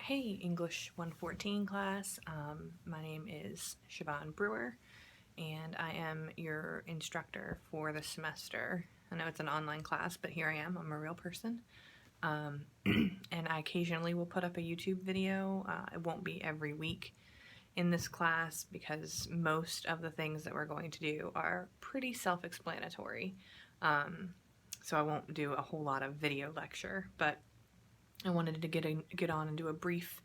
Hey, English 114 class. My name is Siobhan Brewer, and I am your instructor for the semester. I know it's an online class, but here I am. I'm a real person. And I occasionally will put up a YouTube video. It won't be every week in this class because most of the things that we're going to do are pretty self-explanatory. So I won't do a whole lot of video lecture, but I wanted to get on and do a brief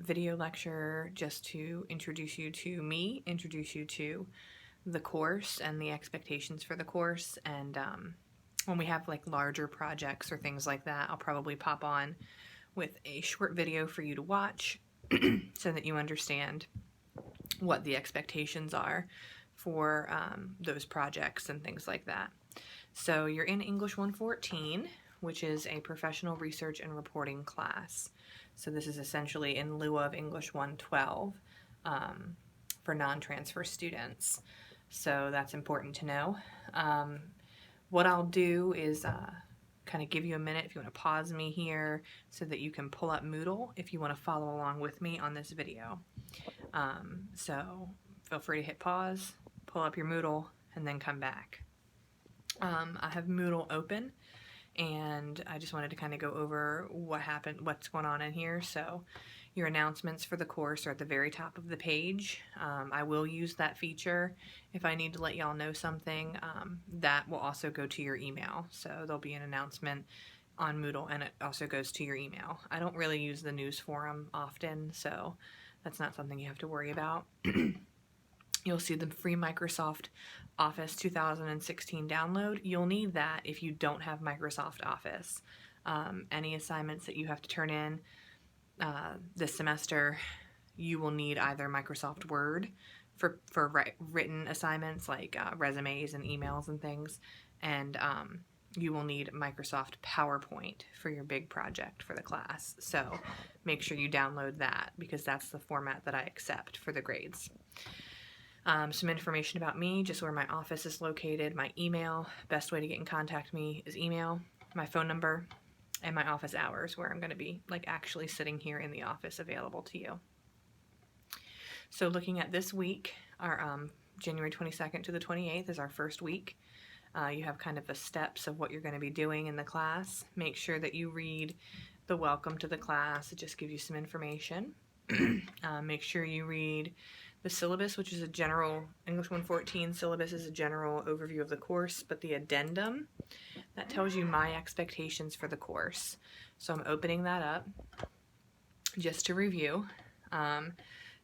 video lecture just to introduce you to me, introduce you to the course and the expectations for the course. And when we have like larger projects or things like that, I'll probably pop on with a short video for you to watch so that you understand what the expectations are for those projects and things like that. So you're in English 114, which is a professional research and reporting class. So this is essentially in lieu of English 112 for non-transfer students. So that's important to know. What I'll do is kind of give you a minute if you want to pause me here so that you can pull up Moodle if you want to follow along with me on this video. So feel free to hit pause, pull up your Moodle, and then come back. I have Moodle open, and I just wanted to kind of go over what's going on in here. So your announcements for the course are at the very top of the page. I will use that feature if I need to let y'all know something. That will also go to your email. So there'll be an announcement on Moodle, and it also goes to your email. I don't really use the news forum often, so that's not something you have to worry about. You'll see the free Microsoft Office 2016 download. You'll need that if you don't have Microsoft Office. Any assignments that you have to turn in this semester, you will need either Microsoft Word for written assignments like resumes and emails and things, and you will need Microsoft PowerPoint for your big project for the class. So make sure you download that because that's the format that I accept for the grades. Some information about me, just where my office is located, my email. Best way to get in contact with me is email, my phone number, and my office hours, where I'm going to be like actually sitting here in the office available to you. So looking at this week, our January 22nd to the 28th is our first week. You have kind of the steps of what you're going to be doing in the class. Make sure that you read the welcome to the class. It just gives you some information. Make sure you read the syllabus, which is a general, English 114 syllabus is a general overview of the course, but the addendum, that tells you my expectations for the course. So I'm opening that up just to review.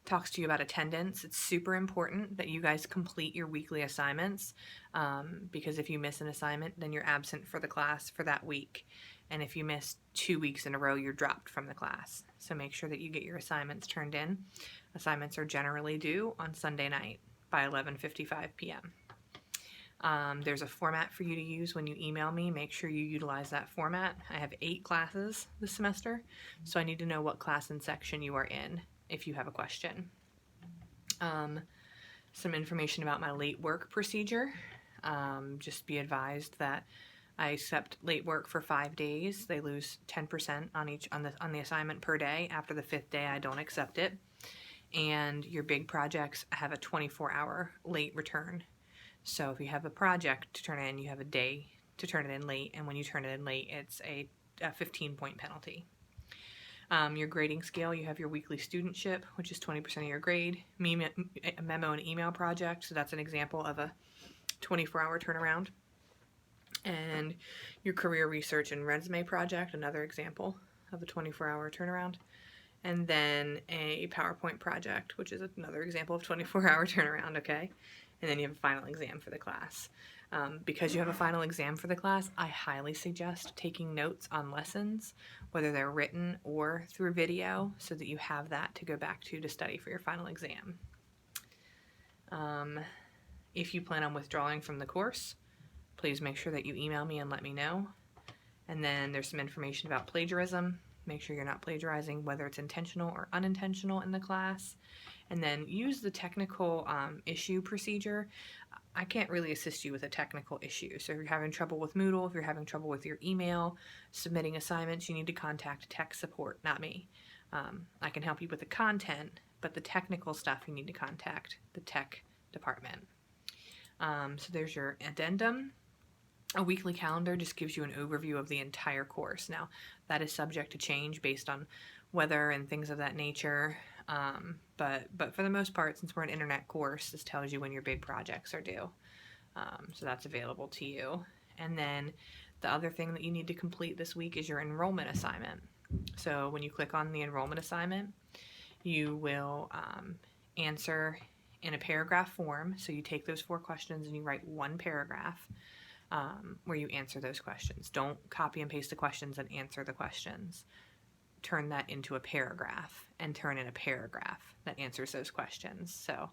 Talks to you about attendance. It's super important that you guys complete your weekly assignments because if you miss an assignment, then you're absent for the class for that week. And if you miss 2 weeks in a row, you're dropped from the class. So make sure that you get your assignments turned in. Assignments are generally due on Sunday night by 11:55 p.m. There's a format for you to use when you email me. Make sure you utilize that format. I have 8 classes this semester, so I need to know what class and section you are in if you have a question. Some information about my late work procedure. Just be advised that I accept late work for 5 days. They lose 10% on the assignment per day. After the 5th day, I don't accept it. And your big projects have a 24-hour late return. So if you have a project to turn in, you have a day to turn it in late, and when you turn it in late, it's a 15-point penalty. Your grading scale, you have your weekly studentship, which is 20% of your grade, a memo and email project, so that's an example of a 24-hour turnaround. And your career research and resume project, another example of a 24-hour turnaround. And then a PowerPoint project, which is another example of 24-hour turnaround, okay? And then you have a final exam for the class. Because you have a final exam for the class, I highly suggest taking notes on lessons, whether they're written or through video, so that you have that to go back to study for your final exam. If you plan on withdrawing from the course, please make sure that you email me and let me know. And then there's some information about plagiarism. Make sure you're not plagiarizing, whether it's intentional or unintentional in the class. And then use the technical issue procedure. I can't really assist you with a technical issue. So if you're having trouble with Moodle, if you're having trouble with your email, submitting assignments, you need to contact tech support, not me. I can help you with the content, but the technical stuff you need to contact the tech department. So there's your addendum. A weekly calendar just gives you an overview of the entire course. Now, that is subject to change based on weather and things of that nature. But for the most part, since we're an internet course, this tells you when your big projects are due. So that's available to you. And then the other thing that you need to complete this week is your enrollment assignment. So when you click on the enrollment assignment, you will answer in a paragraph form. So you take those 4 questions and you write 1 paragraph where you answer those questions. Don't copy and paste the questions and answer the questions. Turn that into a paragraph and turn in a paragraph that answers those questions. So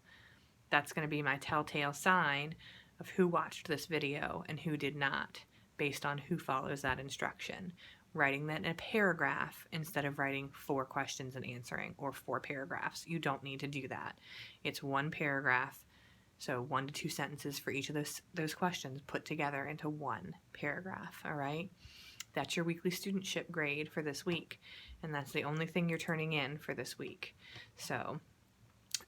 that's going to be my telltale sign of who watched this video and who did not, based on who follows that instruction. Writing that in a paragraph instead of writing 4 questions and answering, or 4 paragraphs. You don't need to do that. It's 1 paragraph, so 1 to 2 sentences for each of those questions put together into 1 paragraph, all right? That's your weekly studentship grade for this week, and that's the only thing you're turning in for this week. So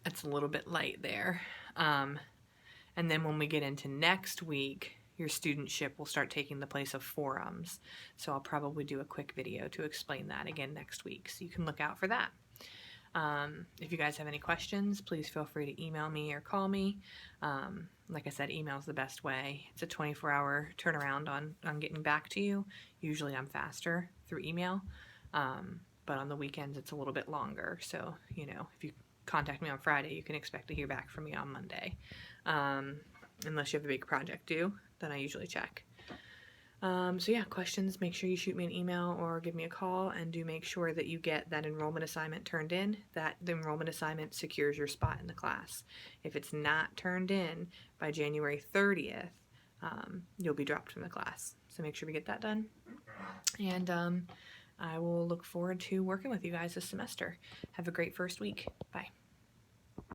it's a little bit light there. And then when we get into next week, your studentship will start taking the place of forums. So I'll probably do a quick video to explain that again next week, so you can look out for that. If you guys have any questions, please feel free to email me or call me. Like I said, email is the best way. It's a 24-hour turnaround on getting back to you. Usually I'm faster through email, but on the weekends it's a little bit longer. So, if you contact me on Friday, you can expect to hear back from me on Monday. Unless you have a big project due, then I usually check. So yeah, questions, make sure you shoot me an email or give me a call, and do make sure that you get that enrollment assignment turned in. That the enrollment assignment secures your spot in the class. If it's not turned in by January 30th, you'll be dropped from the class. So make sure we get that done. And I will look forward to working with you guys this semester. Have a great first week. Bye.